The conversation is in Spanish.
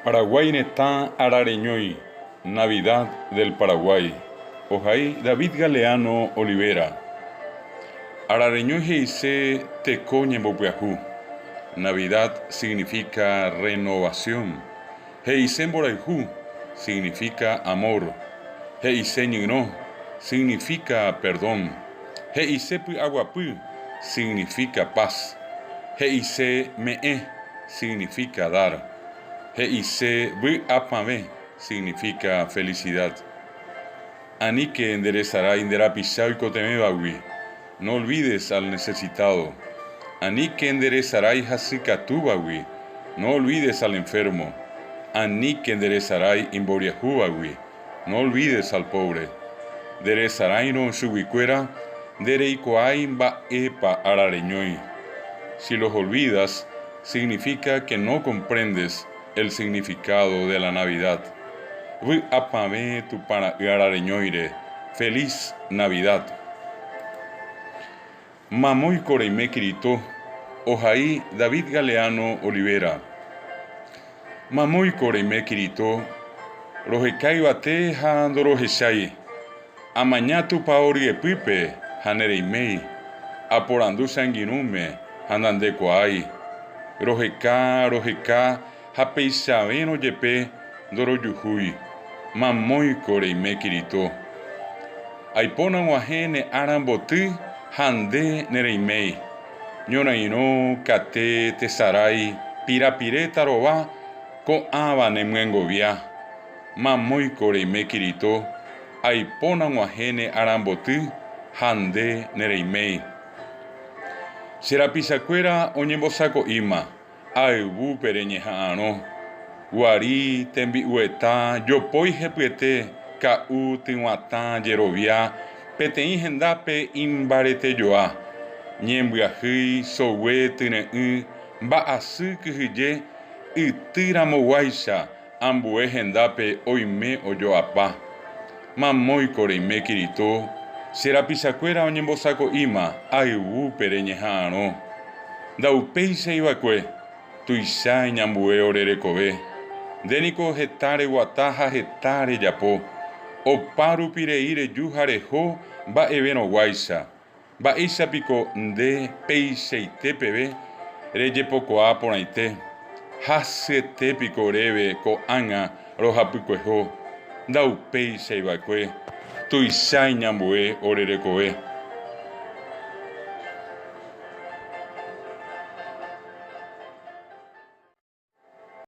Paraguay está Arareñoy, Navidad del Paraguay. Ojaí David Galeano Olivera. Arareñoy heise tecoñe bopiajú. Navidad significa renovación. Heise boraijú significa amor. Heise ñino significa perdón. Heise aguapú significa paz. Heise mee significa dar. Heise apame significa felicidad. Anique enderezará inderapisao y cotemebawi. No olvides al necesitado. Anique enderezará y hasicatubawi. No olvides al enfermo. Anique enderezará imboriajubawi. No olvides al pobre. Derezaraino subicuera, dereikoai ba epa arareñoy. Si los olvidas, significa que no comprendes el significado de la Navidad. Apame tu para arareñoire. Feliz Navidad. Mamoy Coreime Kirito, Ojaí David Galeano Olivera. Mamoy Coreime Kirito, Rojekai bate handorojeshai. Amañatu paori epipe, hanereimei. Aporandu sanguinume, handandekoai. Rojeka, hapeisaveno yepe, doroyuhui. Mamoy Coreime Kirito. Aipona wahene arambotu, hande nereimei. Ñonaino kate tesarai pirapire taroba ko aba nemwengovia. Mamoy Coreime Kirito. Aipona wahene arambotu hande nereimei. Serapisacuera oñembosako ima. Aibu pereñejaano. Guari tembiueta yopoi jepyete ka'u tiwata yerovia. Peteĩ hendápe imbaretejoa. Ñembyahýi sogue tyre'ỹ mba'asy kyhyje ytyramoguáicha ambue hendápe oime ojoapa. Mamoy Coreime Kirito. Serapisakuéra oñembosako'íma ayvu pereñeha'ãrõ. Ndaupéicha ivakue tuicha ñambue orerekove. Ndéniko heta reguata ha heta rejapo. Opa rupirei reju ha reho mba'everõguáicha. Mba'éichapiko nde peichaite peve rejepokuaa porãite. Hasyetépiko réve ko'ág̃a rohapykueho. Ndaupéicha ivakue tuicha ñambue orerekove.